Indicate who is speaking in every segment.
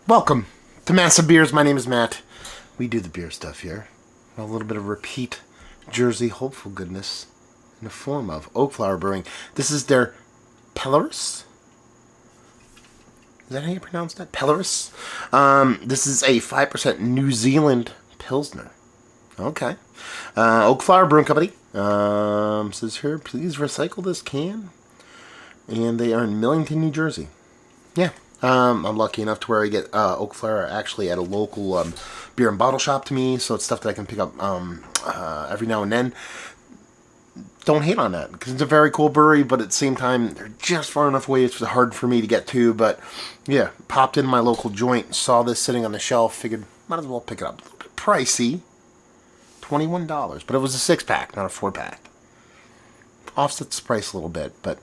Speaker 1: Welcome to Massive Beers. My name is Matt. We do the beer stuff here. A little bit of repeat Jersey hopeful goodness in the form of Oakflower Brewing. This is their Pelorus. Is that how you pronounce that? Pelorus? This is a 5% New Zealand Pilsner. Okay. Oakflower Brewing Company. Says here, please recycle this can. And they are in Millington, New Jersey. Yeah. I'm lucky enough to where I get Oakflower actually at a local beer and bottle shop to me, so it's stuff that I can pick up every now and then. Don't hate on that, because it's a very cool brewery, but at the same time, they're just far enough away, it's hard for me to get to, but yeah, popped in my local joint, saw this sitting on the shelf, figured, might as well pick it up. A little bit pricey, $21, but it was a 6-pack, not a 4-pack. Offsets the price a little bit, but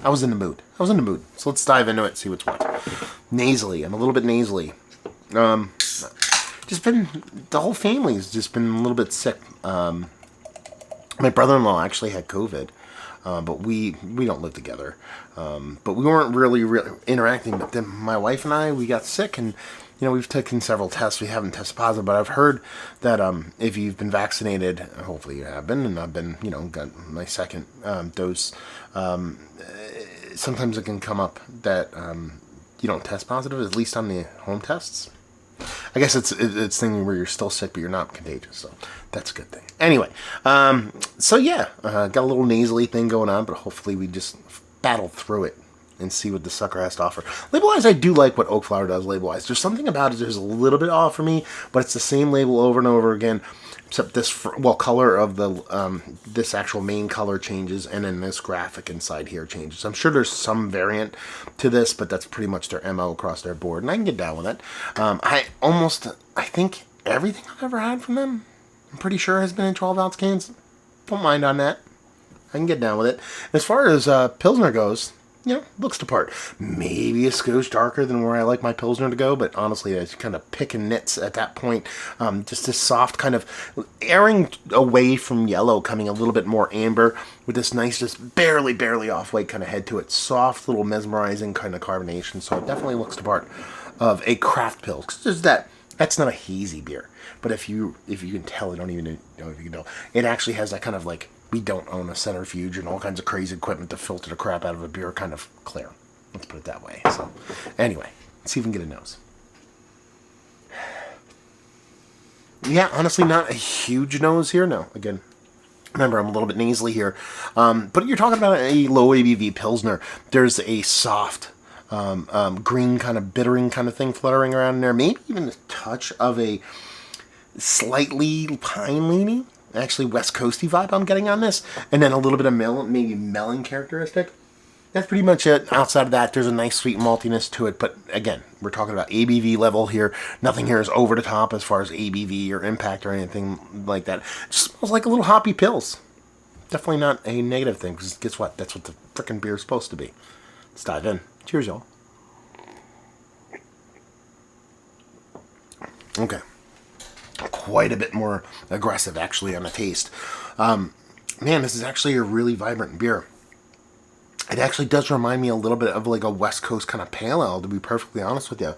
Speaker 1: I was in the mood. So let's dive into it, see what's what. Nasally. I'm a little bit nasally. Just been, the whole family's just been a little bit sick. My brother-in-law actually had COVID, but we don't live together. But we weren't really interacting. But then my wife and I, we got sick, and we've taken several tests. We haven't tested positive, but I've heard that if you've been vaccinated, hopefully you have been, and I've been, got my second dose. Sometimes it can come up that you don't test positive, at least on the home tests. I guess it's thing where you're still sick, but you're not contagious, so that's a good thing. Anyway, so yeah, got a little nasally thing going on, but hopefully we just battle through it and see what the sucker has to offer. Label-wise, I do like what Oakflower does label-wise. There's something about it there's a little bit off for me, but it's the same label over and over again, except this, color of the, this actual main color changes, and then this graphic inside here changes. I'm sure there's some variant to this, but that's pretty much their MO across their board, and I can get down with it. I think everything I've ever had from them, I'm pretty sure has been in 12-ounce cans. Don't mind on that. I can get down with it. As far as Pilsner goes, looks the part. Maybe a skosh darker than where I like my Pilsner to go, but honestly, it's kind of picking nits at that point. Just this soft kind of airing away from yellow, coming a little bit more amber with this nice, just barely off-white kind of head to it. Soft, little mesmerizing kind of carbonation, so it definitely looks the part of a craft Pils. 'Cause there's that's not a hazy beer, but if you can tell, I don't even know if you can know, it actually has that kind of like, we don't own a centrifuge and all kinds of crazy equipment to filter the crap out of a beer kind of clear. Let's put it that way. So, anyway, let's see if we can get a nose. Yeah, honestly, not a huge nose here. No, again, remember, I'm a little bit nasally here. But you're talking about a low ABV Pilsner. There's a soft, green kind of bittering kind of thing fluttering around in there. Maybe even a touch of a slightly pine leaning. Actually, West Coasty vibe I'm getting on this, and then a little bit of maybe melon characteristic. That's pretty much it. Outside of that, there's a nice sweet maltiness to it, but again, we're talking about ABV level here. Nothing here is over the top as far as ABV or impact or anything like that. It just smells like a little hoppy Pils. Definitely not a negative thing, because guess what? That's what the frickin' beer is supposed to be. Let's dive in. Cheers, y'all. Okay. Quite a bit more aggressive, actually, on the taste. Man, this is actually a really vibrant beer. It actually does remind me a little bit of like a West Coast kind of pale ale, to be perfectly honest with you.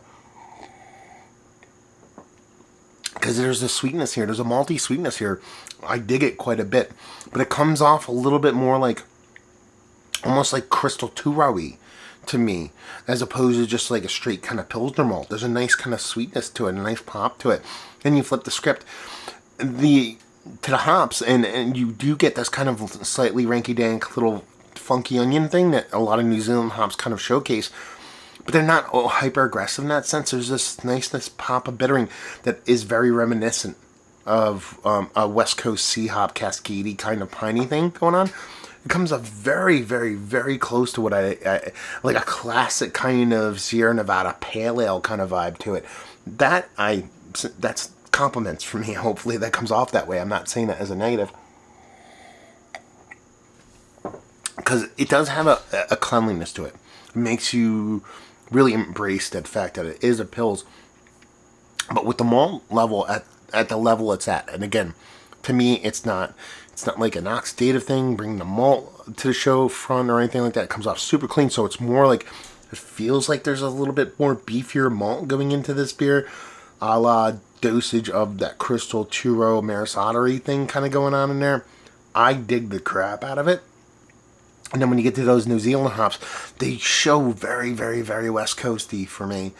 Speaker 1: Because there's a sweetness here. There's a malty sweetness here. I dig it quite a bit. But it comes off a little bit more like, almost like Crystal Turawi to me, as opposed to just like a straight kind of Pilsner malt. There's a nice kind of sweetness to it, a nice pop to it. Then you flip the script to the hops, and you do get this kind of slightly ranky-dank little funky onion thing that a lot of New Zealand hops kind of showcase. But they're not hyper-aggressive in that sense. There's this nice pop of bittering that is very reminiscent of a West Coast sea hop cascadey kind of piney thing going on. It comes up very, very, very close to what I like, a classic kind of Sierra Nevada pale ale kind of vibe to it. That's compliments for me. Hopefully that comes off that way. I'm not saying that as a negative, because it does have a cleanliness to it. It makes you really embrace that fact that it is a Pils, but with the malt level at the level it's at. And again, to me, it's not like an oxidative thing, bringing the malt to the show front or anything like that. It comes off super clean, so it's more like It feels like there's a little bit more beefier malt going into this beer, a la dosage of that Crystal Churro Marisottery thing kind of going on in there. I dig the crap out of it. And then when you get to those New Zealand hops, they show very, very, very West Coasty for me.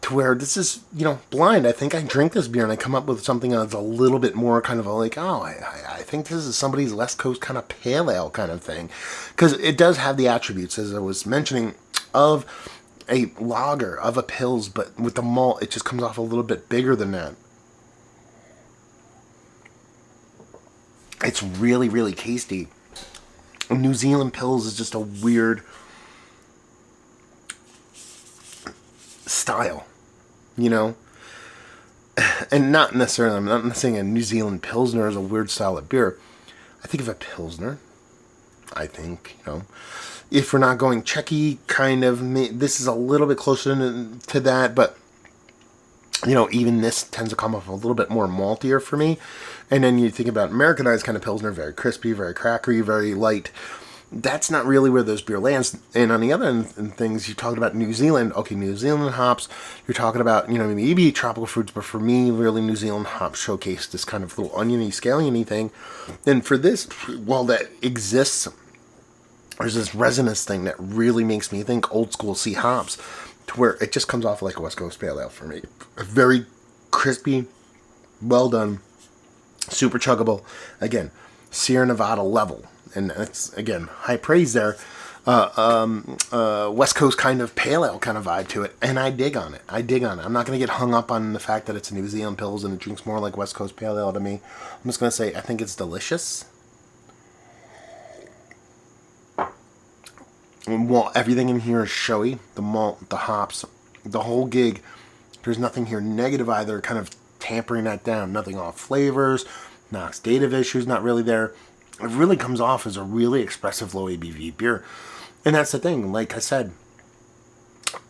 Speaker 1: To where this is, blind. I think I drink this beer and I come up with something that's a little bit more kind of I think this is somebody's West Coast kind of pale ale kind of thing. Because it does have the attributes, as I was mentioning, of a lager, of a Pils, but with the malt, it just comes off a little bit bigger than that. It's really, really tasty. New Zealand Pils is just a weird style, and not necessarily, I'm not saying a New Zealand Pilsner is a weird style of beer. I think of a Pilsner, I think, if we're not going Czechy kind of, this is a little bit closer to that, but, even this tends to come off a little bit more maltier for me. And then you think about Americanized kind of Pilsner, very crispy, very crackery, very light. That's not really where those beer lands. And on the other end of things, you talked about New Zealand. Okay, New Zealand hops. You're talking about, maybe tropical fruits, but for me, really New Zealand hops showcase this kind of little oniony, scalliony thing. And for this, while that exists, there's this resonance thing that really makes me think old school C hops, to where it just comes off like a West Coast Pale Ale for me. A very crispy, well done, super chuggable. Again, Sierra Nevada level. And that's, again, high praise there. West Coast kind of pale ale kind of vibe to it. And I dig on it. I'm not going to get hung up on the fact that it's a New Zealand Pils and it drinks more like West Coast pale ale to me. I'm just going to say I think it's delicious. Well, everything in here is showy. The malt, the hops, the whole gig. There's nothing here negative either, kind of tampering that down. Nothing off flavors, oxidative issues, not really there. It really comes off as a really expressive low ABV beer. And that's the thing. Like I said,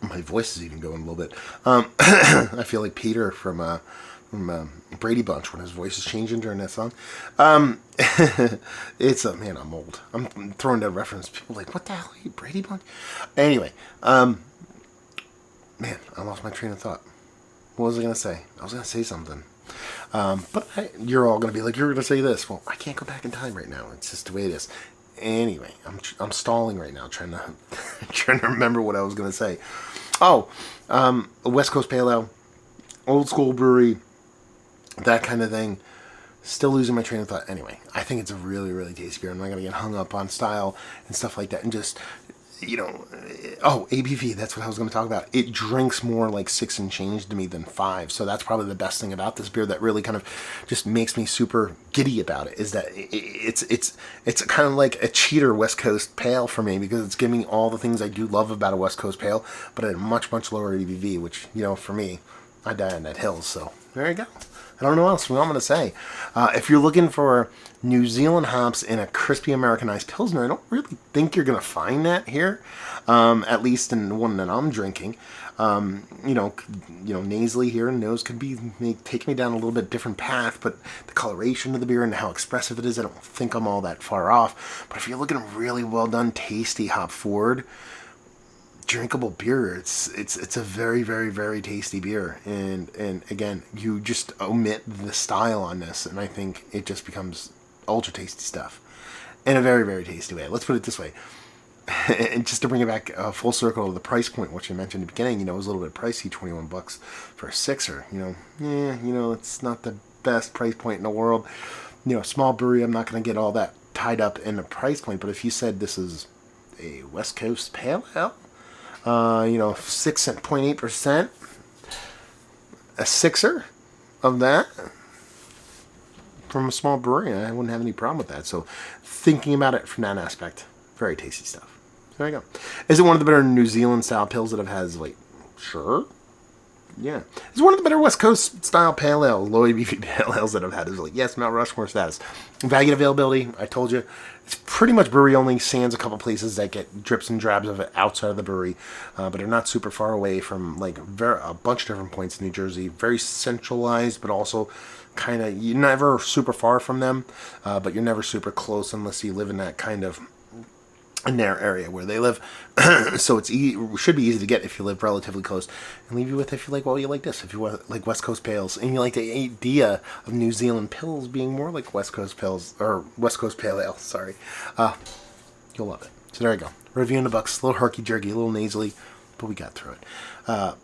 Speaker 1: my voice is even going a little bit. I feel like Peter from Brady Bunch when his voice is changing during that song. It's man, I'm old. I'm throwing that reference. People are like, what the hell are you, Brady Bunch? Anyway, man, I lost my train of thought. What was I going to say? I was going to say something. But you're all going to be like, you're going to say this. Well, I can't go back in time right now. It's just the way it is. Anyway, I'm stalling right now, trying to remember what I was going to say. Oh, a West Coast Pale Ale, old school brewery, that kind of thing. Still losing my train of thought. Anyway, I think it's a really, really tasty beer. I'm not going to get hung up on style and stuff like that. And just, ABV, that's what I was going to talk about. It drinks more like 6 and change to me than 5. So that's probably the best thing about this beer that really kind of just makes me super giddy about it, is that it's kind of like a cheater West Coast Pale for me, because it's giving me all the things I do love about a West Coast Pale, but at a much, much lower ABV, which, for me, I die on that hill. So there you go. I don't know what else I'm going to say. If you're looking for New Zealand hops in a crispy Americanized Pilsner, I don't really think you're going to find that here, at least in the one that I'm drinking. Nasally here and nose could take me down a little bit different path, but the coloration of the beer and how expressive it is, I don't think I'm all that far off. But if you're looking at really well done, tasty hop forward, drinkable beer, it's a very, very, very tasty beer, and again, you just omit the style on this, and I think it just becomes ultra tasty stuff in a very, very tasty way. Let's put it this way. And just to bring it back full circle to the price point, which I mentioned at the beginning, it was a little bit pricey, $21 for a sixer. It's not the best price point in the world. Small brewery, I'm not going to get all that tied up in the price point, but if you said this is a West Coast Pale Ale, 6.8%, a sixer of that from a small brewery, I wouldn't have any problem with that. So thinking about it from that aspect, very tasty stuff. There you go. Is it one of the better New Zealand style pills that I've had? Sure. Yeah. It's one of the better West Coast style pale ale, low ABV pale ales that I've had. Yes, Mount Rushmore status. Value availability, I told you, it's pretty much brewery only, sans a couple places that get drips and drabs of it outside of the brewery, but they're not super far away from a bunch of different points in New Jersey. Very centralized, but also kind of, you're never super far from them, but you're never super close unless you live in that kind of in their area where they live. So it should be easy to get if you live relatively close. And leave you with, if you like, well, you like this. If you like West Coast Pales, and you like the idea of New Zealand Pils being more like West Coast Pils, or West Coast Pale Ale, sorry. You'll love it. So there you go. Review in the books. A little herky-jerky, a little nasally, but we got through it.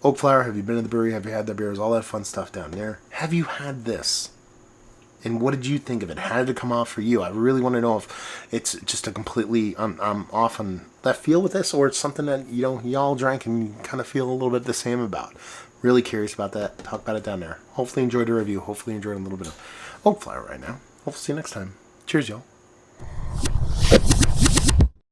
Speaker 1: Oakflower, have you been to the brewery? Have you had their beers? All that fun stuff down there. Have you had this? And what did you think of it? How did it come off for you? I really want to know if it's just a completely I'm off on left field with this, or it's something that y'all drank and you kind of feel a little bit the same about. Really curious about that. Talk about it down there. Hopefully enjoyed the review. Hopefully enjoyed a little bit of Oakflower right now. Hopefully see you next time. Cheers, y'all.